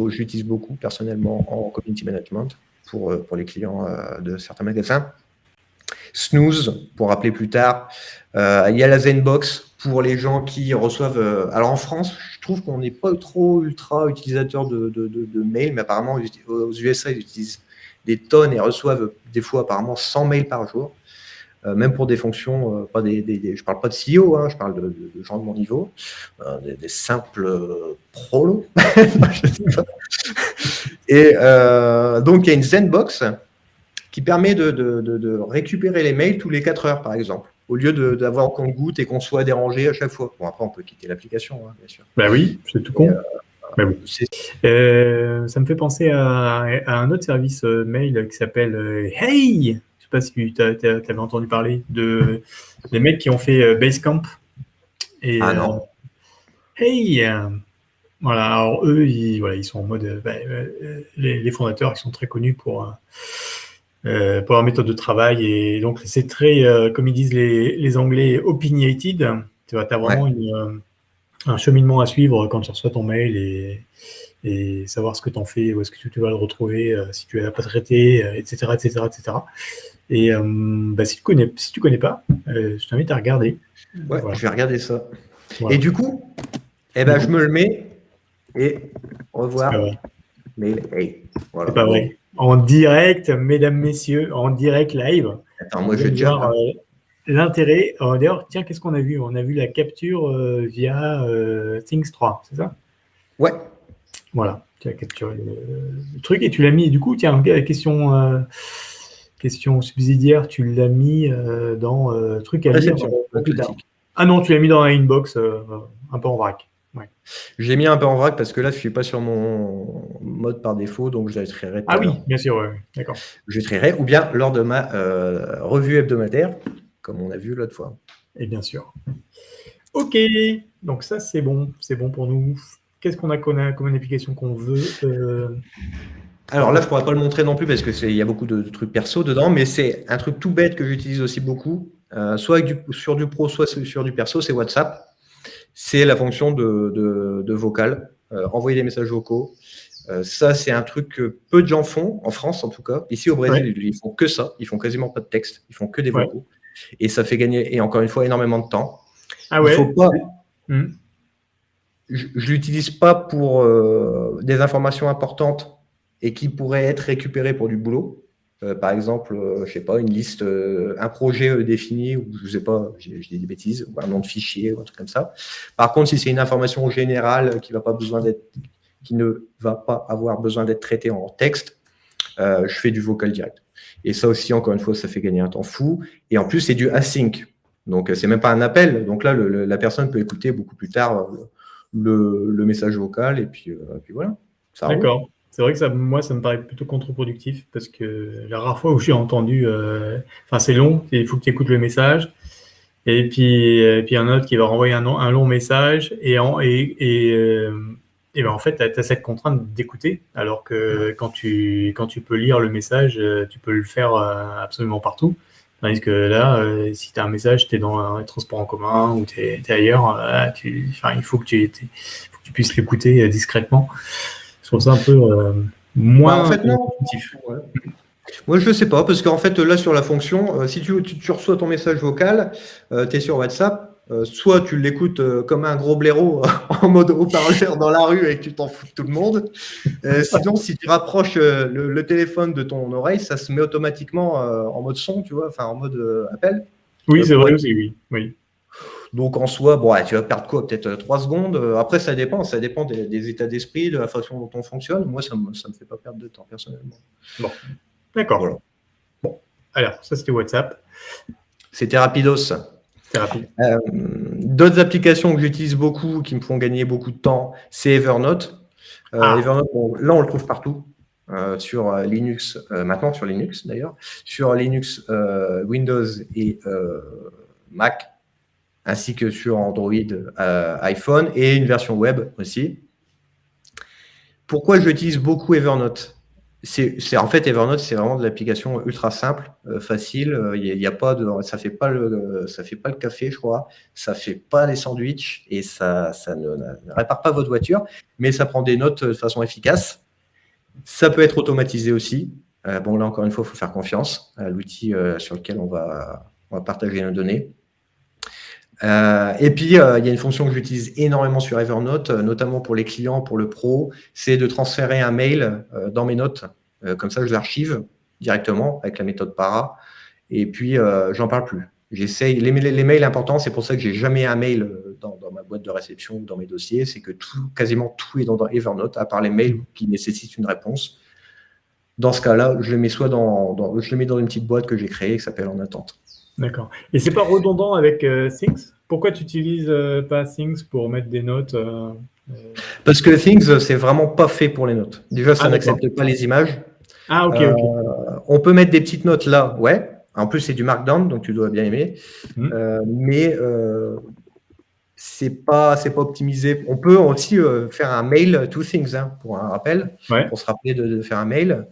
J'utilise beaucoup personnellement en community management pour les clients de certains magasins. Snooze pour rappeler plus tard. Il y a la Zenbox pour les gens qui reçoivent. Alors en France, je trouve qu'on n'est pas trop ultra utilisateur de mails, mais apparemment aux USA, ils utilisent des tonnes et reçoivent des fois apparemment 100 mails par jour. Même pour des fonctions, je ne parle pas de CEO, je parle de gens de mon niveau, des simples prolos. Et donc, il y a une Zenbox qui permet de récupérer les mails tous les 4 heures, par exemple, au lieu d'avoir qu'on goûte et qu'on soit dérangé à chaque fois. Bon, après, on peut quitter l'application, bien sûr. Bah oui, c'est tout con. Mais bon. Ça me fait penser à un autre service mail qui s'appelle Hey! Je ne sais pas si tu avais entendu parler des mecs qui ont fait Basecamp. Et, non. Hey! Voilà, alors eux, ils sont en mode. Les fondateurs, ils sont très connus pour leur méthode de travail. Et donc, c'est très, comme ils disent les Anglais, opinionated. Tu as vraiment un cheminement à suivre quand tu reçois ton mail et savoir ce que tu en fais, où est-ce que tu vas le retrouver, si tu ne l'as pas traité, etc., etc., etc. Et si tu connais pas, je t'invite à regarder. Ouais, voilà. Je vais regarder ça. Voilà. Et du coup, je me le mets et au revoir. Mail, hey. Voilà. C'est pas vrai. En direct, mesdames, messieurs, en direct live. Attends, moi je vais te dire. L'intérêt, d'ailleurs, tiens, qu'est-ce qu'on a vu? On a vu la capture via Things 3, c'est ça? Ouais. Voilà, tu as capturé le truc et tu l'as mis. Du coup, tiens, question subsidiaire, tu l'as mis dans truc à lire plus tard. Ah non, tu l'as mis dans la inbox, un peu en vrac. Ouais. Je l'ai mis un peu en vrac parce que là, je ne suis pas sur mon mode par défaut, donc je la trierai. Ah oui, bien sûr, ouais. D'accord. Je trierai, ou bien lors de ma revue hebdomadaire, comme on a vu l'autre fois. Et bien sûr. Ok, donc ça, c'est bon pour nous. Qu'est-ce qu'on a comme une application qu'on veut Alors là, je ne pourrais pas le montrer non plus parce qu'il y a beaucoup de trucs perso dedans, mais c'est un truc tout bête que j'utilise aussi beaucoup, soit sur du pro, soit sur du perso, c'est WhatsApp. C'est la fonction de vocal, envoyer des messages vocaux. Ça, c'est un truc que peu de gens font, en France en tout cas. Ici au Brésil, ils font que ça. Ils font quasiment pas de texte. Ils font que des vocaux. Et ça fait gagner, et encore une fois, énormément de temps. Ah ouais. Il faut pas. Je l'utilise pas pour des informations importantes et qui pourraient être récupérées pour du boulot. Par exemple, je sais pas, une liste, un projet défini, ou je sais pas, je dis des bêtises, ou un nom de fichier, ou un truc comme ça. Par contre, si c'est une information générale qui ne va pas avoir besoin d'être traitée en texte, je fais du vocal direct. Et ça aussi, encore une fois, ça fait gagner un temps fou. Et en plus, c'est du async. Donc, c'est même pas un appel. Donc là, la personne peut écouter beaucoup plus tard le message vocal, et puis voilà. D'accord. C'est vrai que ça me paraît plutôt contre-productif parce que la rare fois où j'ai entendu, c'est long, il faut que tu écoutes le message, et puis un autre qui va renvoyer un long message, et en fait, tu as cette contrainte d'écouter, alors que quand tu peux lire le message, tu peux le faire absolument partout. Tandis que là, si tu as un message, tu es dans un transport en commun ou tu es ailleurs, il faut que tu puisses l'écouter discrètement. Je trouve ça un peu moins intuitif. Ouais. Moi, je ne sais pas, parce qu'en fait, là, sur la fonction, si tu reçois ton message vocal, tu es sur WhatsApp, soit tu l'écoutes comme un gros blaireau en mode haut-parleur dans la rue et que tu t'en fous de tout le monde. Sinon, si tu rapproches le téléphone de ton oreille, ça se met automatiquement en mode son, tu vois, enfin en mode appel. Oui, c'est vrai aussi, oui. Donc en soi, bon, tu vas perdre quoi? Peut-être 3 secondes. Après, ça dépend des états d'esprit, de la façon dont on fonctionne. Moi, ça me fait pas perdre de temps, personnellement. Bon, d'accord. Voilà. Bon, alors, ça, c'était WhatsApp. C'était rapidos. C'était rapide. D'autres applications que j'utilise beaucoup, qui me font gagner beaucoup de temps, c'est Evernote. Evernote, là, on le trouve partout. Sur Linux, maintenant sur Linux d'ailleurs, sur Linux, Windows et Mac, ainsi que sur Android, iPhone et une version web aussi. Pourquoi j'utilise beaucoup Evernote? En fait, Evernote, c'est vraiment de l'application ultra simple, facile. Y a pas de, ça fait pas le café, je crois. Ça fait pas les sandwichs et ça ne répare pas votre voiture, mais ça prend des notes de façon efficace. Ça peut être automatisé aussi. Bon, là encore une fois, il faut faire confiance à l'outil sur lequel on va partager nos données. Et puis, il y a une fonction que j'utilise énormément sur Evernote, notamment pour les clients, pour le pro, c'est de transférer un mail dans mes notes. Comme ça, je l'archive directement avec la méthode Para. Et puis, j'en parle plus. J'essaye. Les mails importants, c'est pour ça que j'ai jamais un mail dans ma boîte de réception ou dans mes dossiers. C'est que quasiment tout est dans Evernote, à part les mails qui nécessitent une réponse. Dans ce cas-là, je le mets je le mets dans une petite boîte que j'ai créée qui s'appelle En attente. D'accord. Et c'est pas redondant avec Things? Pourquoi tu n'utilises pas Things pour mettre des notes Parce que Things, c'est vraiment pas fait pour les notes. Déjà, ça n'accepte pas les images. Ah, ok. On peut mettre des petites notes là, ouais. En plus, c'est du Markdown, donc tu dois bien aimer. Mais c'est pas optimisé. On peut aussi faire un mail to Things, pour un rappel, pour se rappeler de faire un mail.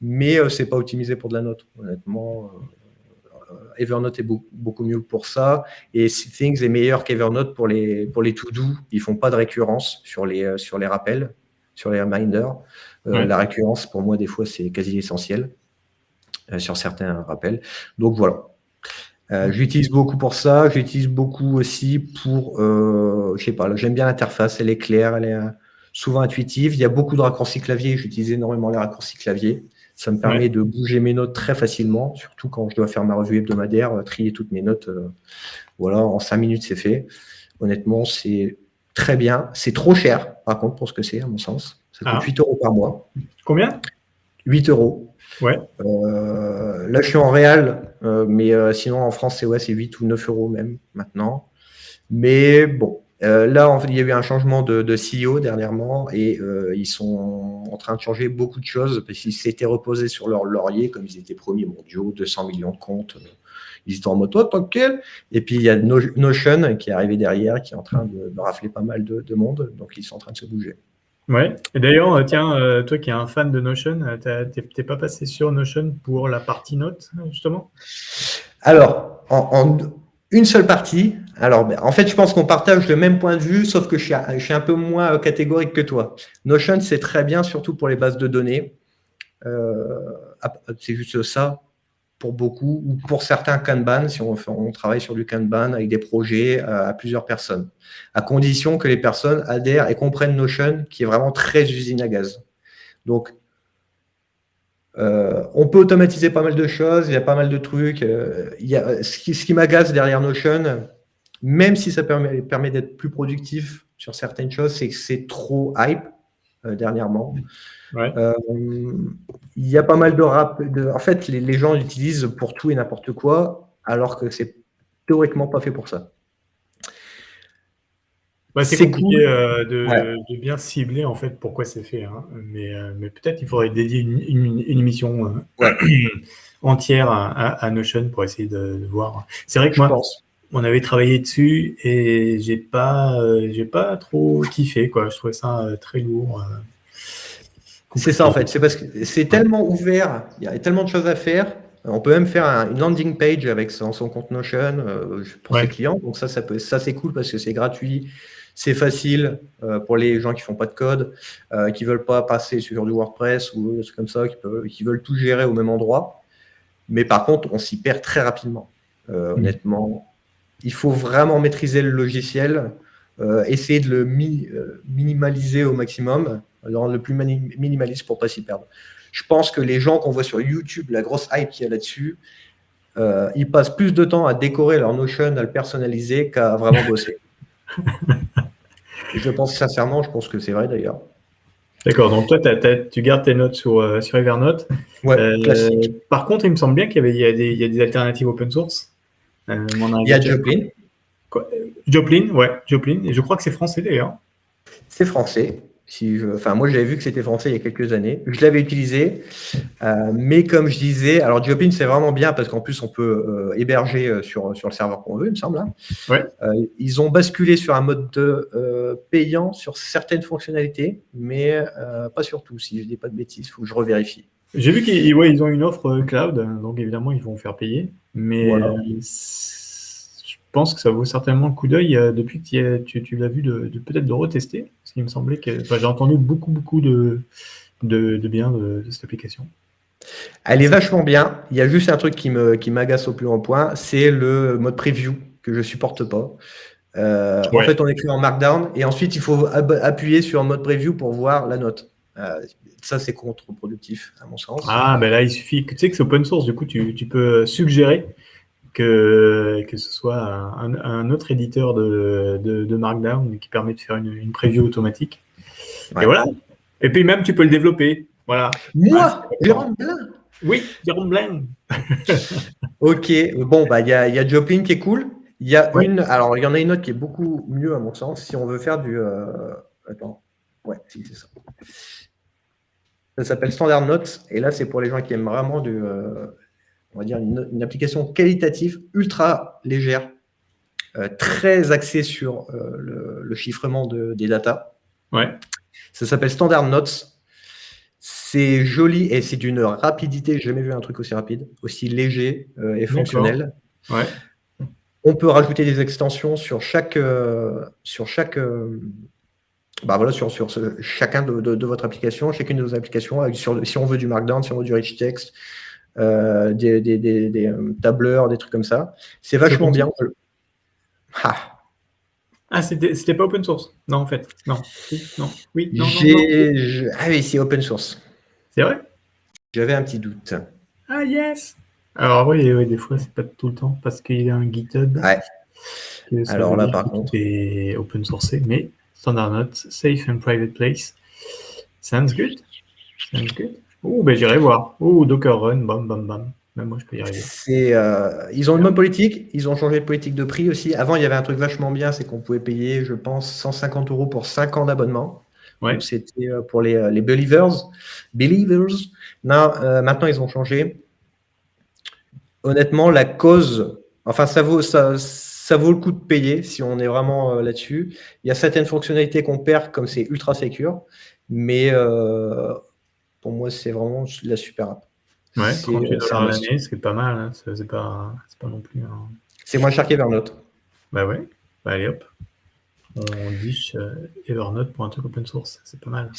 Mais c'est pas optimisé pour de la note, honnêtement. Evernote est beaucoup mieux pour ça, et Things est meilleur qu'Evernote pour les to-do. Ils font pas de récurrence sur les rappels, sur les reminders. La récurrence, pour moi, des fois, c'est quasi essentiel sur certains rappels. Donc voilà. J'utilise beaucoup pour ça. J'utilise beaucoup aussi pour, je sais pas, j'aime bien l'interface. Elle est claire, elle est souvent intuitive. Il y a beaucoup de raccourcis clavier. J'utilise énormément les raccourcis clavier. Ça me permet de bouger mes notes très facilement, surtout quand je dois faire ma revue hebdomadaire, trier toutes mes notes. Voilà, en 5 minutes, c'est fait. Honnêtement, c'est très bien. C'est trop cher, par contre, pour ce que c'est, à mon sens. Ça coûte 8 € par mois. Combien? 8 €. Ouais. Là, je suis en réal, mais sinon, en France, c'est 8 ou 9 € même, maintenant. Mais bon. Là, il y a eu un changement de CEO dernièrement et ils sont en train de changer beaucoup de choses parce qu'ils s'étaient reposés sur leur laurier comme ils étaient premiers mondiaux, 200 millions de comptes. Ils étaient en mode tranquille. Et puis, il y a Notion qui est arrivé derrière, qui est en train de rafler pas mal de monde. Donc, ils sont en train de se bouger. Ouais. Et d'ailleurs, tiens, toi qui es un fan de Notion, t'es pas passé sur Notion pour la partie notes, justement? Alors, en une seule partie. Alors, en fait, je pense qu'on partage le même point de vue, sauf que je suis un peu moins catégorique que toi. Notion, c'est très bien, surtout pour les bases de données. C'est juste ça pour beaucoup, ou pour certains Kanban, si on travaille sur du Kanban avec des projets à plusieurs personnes, à condition que les personnes adhèrent et comprennent Notion, qui est vraiment très usine à gaz. Donc, on peut automatiser pas mal de choses, il y a pas mal de trucs. Ce qui m'agace derrière Notion, même si ça permet d'être plus productif sur certaines choses, c'est que c'est trop hype dernièrement. Il y a pas mal de rap. En fait, les gens l'utilisent pour tout et n'importe quoi, alors que c'est théoriquement pas fait pour ça. C'est compliqué de bien cibler en fait pourquoi c'est fait, mais peut-être il faudrait dédier une émission entière à Notion pour essayer de voir. C'est vrai que moi, on avait travaillé dessus et j'ai pas trop kiffé, quoi. Je trouvais ça très lourd. C'est ça en fait, c'est parce que c'est tellement ouvert, il y a tellement de choses à faire. On peut même faire une landing page avec son compte Notion pour ses clients. Donc ça c'est cool parce que c'est gratuit, c'est facile pour les gens qui font pas de code, qui veulent pas passer sur du WordPress ou des trucs comme ça, qui veulent tout gérer au même endroit. Mais par contre, on s'y perd très rapidement. Honnêtement, il faut vraiment maîtriser le logiciel, essayer de le minimaliser au maximum, le rendre le plus minimaliste pour pas s'y perdre. Je pense que les gens qu'on voit sur YouTube, la grosse hype qu'il y a là-dessus, ils passent plus de temps à décorer leur Notion, à le personnaliser qu'à vraiment bosser. Et je pense que c'est vrai d'ailleurs. D'accord, donc toi, tu gardes tes notes sur Evernote. Ouais, classique. Par contre, il me semble bien qu'il y a des alternatives open source. Il y a Joplin. Joplin. Et je crois que c'est français d'ailleurs. C'est français. Moi, j'avais vu que c'était français il y a quelques années. Je l'avais utilisé. Mais comme je disais, alors Joplin, c'est vraiment bien parce qu'en plus, on peut héberger sur le serveur qu'on veut, il me semble. Hein. Ouais. Ils ont basculé sur un mode payant sur certaines fonctionnalités, mais pas sur tout. Si je ne dis pas de bêtises, il faut que je revérifie. J'ai vu qu'ils ont une offre cloud, donc évidemment, ils vont faire payer. Mais voilà. Je pense que ça vaut certainement le coup d'œil depuis que tu l'as vu peut-être de retester. Parce qu'il me semblait que j'ai entendu beaucoup de bien de cette application. Elle est vachement bien. Il y a juste un truc qui m'agace au plus haut point, c'est le mode preview que je supporte pas. En fait, on écrit en Markdown et ensuite il faut appuyer sur mode preview pour voir la note. Ça, c'est contre-productif à mon sens. Ah, ben là, il suffit que tu sais que c'est open source. Du coup, tu peux suggérer que ce soit un autre éditeur de Markdown qui permet de faire une preview automatique. Ouais. Et voilà. Et puis même, tu peux le développer. Voilà. Moi, Jérôme Blin. Oui, Jérôme Blin. Ok. Bon, il y a Joplin qui est cool. Il y a alors il y en a une autre qui est beaucoup mieux à mon sens. Si on veut faire du, attends, ouais, c'est ça. Ça s'appelle Standard Notes. Et là, c'est pour les gens qui aiment vraiment on va dire une application qualitative, ultra légère, très axée sur le chiffrement des datas. Ouais. Ça s'appelle Standard Notes. C'est joli et c'est d'une rapidité. J'ai jamais vu un truc aussi rapide, aussi léger et fonctionnel. Ouais. On peut rajouter des extensions sur chacun de votre application, chacune de vos applications, si on veut du Markdown, si on veut du rich text, des tableurs, des trucs comme ça. C'est vachement bien. Ah, c'était pas open source? Non, en fait. Non. Oui, non. Ah oui, c'est open source. C'est vrai? J'avais un petit doute. Ah, yes! Alors oui, des fois, c'est pas tout le temps parce qu'il y a un GitHub. Ouais. Alors là, par contre, c'est open source, mais Standard Notes, Safe and Private Place. Sounds good. Oh, ben j'irai voir. Oh, Docker Run, bam. Même moi, je peux y arriver. Ils ont une bonne politique. Ils ont changé de politique de prix aussi. Avant, il y avait un truc vachement bien, c'est qu'on pouvait payer, je pense, 150 € pour 5 ans d'abonnement. Ouais. C'était pour les believers. Non, maintenant, ils ont changé. Honnêtement, la cause, enfin, ça vaut le coup de payer si on est vraiment là-dessus. Il y a certaines fonctionnalités qu'on perd, comme c'est ultra secure, mais pour moi, c'est vraiment la super app. Ouais, $38 à l'année, c'est pas mal. Hein. C'est pas non plus. C'est moins cher qu'Evernote. Bah ouais. Bah allez hop. On dit Evernote pour un truc open source, c'est pas mal.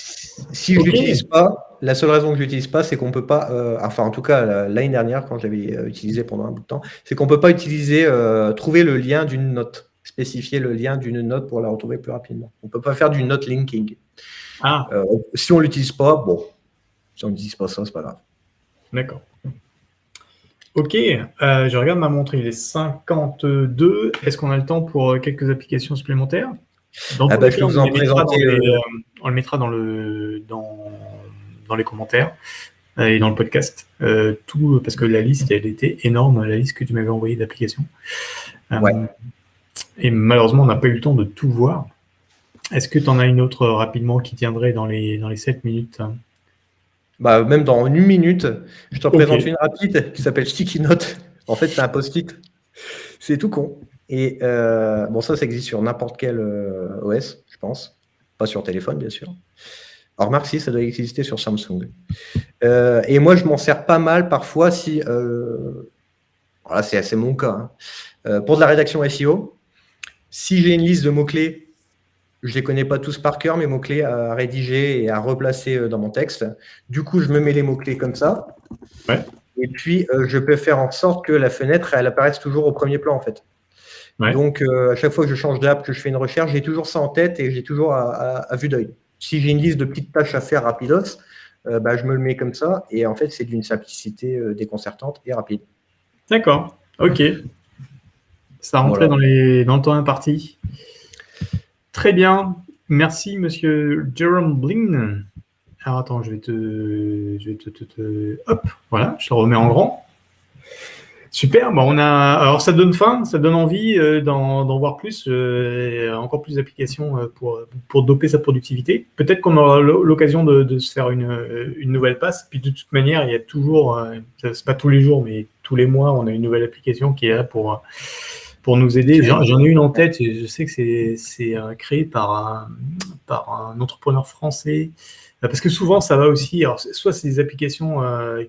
Si je l'utilise pas, la seule raison que je l'utilise pas, c'est qu'on peut pas, enfin en tout cas l'année dernière quand j'avais utilisé pendant un bout de temps, c'est qu'on peut pas trouver le lien d'une note, spécifier le lien d'une note pour la retrouver plus rapidement. On peut pas faire du note linking. Ah. Si on l'utilise pas, bon, si on n'utilise pas ça, c'est pas grave. D'accord. Ok, je regarde ma montre, il est 52. Est-ce qu'on a le temps pour quelques applications supplémentaires? Je vais vous en présenter. On le mettra dans les commentaires et dans le podcast. Tout, parce que la liste, elle était énorme, la liste que tu m'avais envoyée d'applications. Ouais. Et malheureusement, on n'a pas eu le temps de tout voir. Est-ce que tu en as une autre rapidement qui tiendrait dans les 7 minutes? Même dans 1 minute, je te présente une rapide qui s'appelle Sticky Note. En fait, c'est un post-it. C'est tout con. Et ça existe sur n'importe quel OS, je pense. Pas sur téléphone, bien sûr. Alors, remarque, si, ça doit exister sur Samsung. Et moi, je m'en sers pas mal parfois si... Voilà, c'est mon cas. Hein. Pour de la rédaction SEO, si j'ai une liste de mots-clés, je ne les connais pas tous par cœur, mes mots-clés à rédiger et à replacer dans mon texte. Du coup, je me mets les mots-clés comme ça. Ouais. Et puis, je peux faire en sorte que la fenêtre, elle apparaisse toujours au premier plan, en fait. Ouais. Donc, à chaque fois que je change d'app, que je fais une recherche, j'ai toujours ça en tête et j'ai toujours à vue d'œil. Si j'ai une liste de petites tâches à faire rapidos, je me le mets comme ça. Et en fait, c'est d'une simplicité déconcertante et rapide. D'accord, ok. Ça rentrait Voilà. dans le temps imparti. Très bien. Merci, monsieur Jerome Blin. Alors, attends, je vais te... Hop, voilà, je te remets en grand. Super, bon, alors ça donne faim, ça donne envie d'en voir plus, encore plus d'applications pour doper sa productivité. Peut-être qu'on aura l'occasion de se faire une nouvelle passe. Puis de toute manière, il y a toujours, c'est pas tous les jours, mais tous les mois, on a une nouvelle application qui est là pour nous aider. J'en ai une en tête, et je sais que c'est créé par un entrepreneur français. Parce que souvent, ça va aussi. Alors, soit c'est des applications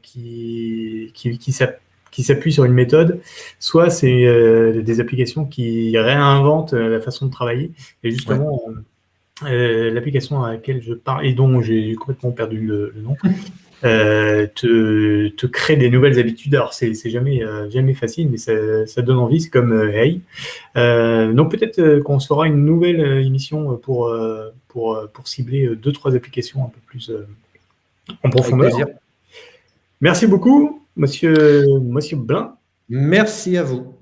qui s'appuient sur une méthode, soit c'est des applications qui réinventent la façon de travailler. Et justement, l'application à laquelle je parle et dont j'ai complètement perdu le nom, te crée des nouvelles habitudes. Alors, c'est jamais facile, mais ça donne envie. C'est comme Hey. Donc, peut-être qu'on se fera une nouvelle émission pour cibler 2-3 applications un peu plus en profondeur. Avec plaisir. Merci beaucoup, monsieur Blin. Merci à vous.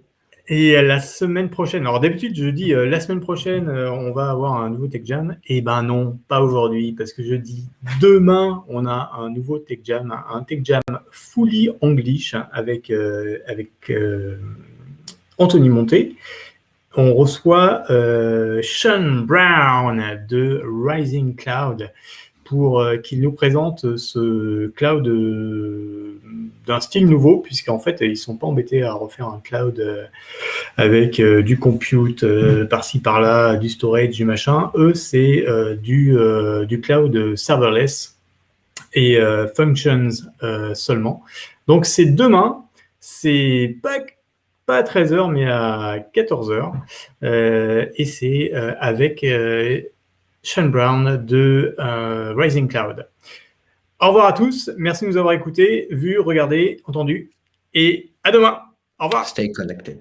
Et à la semaine prochaine. Alors d'habitude, je dis la semaine prochaine, on va avoir un nouveau Tech Jam. Et ben non, pas aujourd'hui, parce que je dis demain, on a un nouveau Tech Jam, un Tech Jam fully English avec Anthony Monté. On reçoit Sean Brown de Rising Cloud pour qu'il nous présente ce cloud d'un style nouveau, puisqu'en fait, ils ne sont pas embêtés à refaire un cloud avec du compute par-ci, par-là, du storage, du machin. Eux, c'est du cloud serverless et functions seulement. Donc, c'est demain. C'est pas à 13h, mais à 14h. Et c'est avec Sean Brown de Rising Cloud. Au revoir à tous. Merci de nous avoir écoutés, vus, regardés, entendus. Et à demain. Au revoir. Stay connected.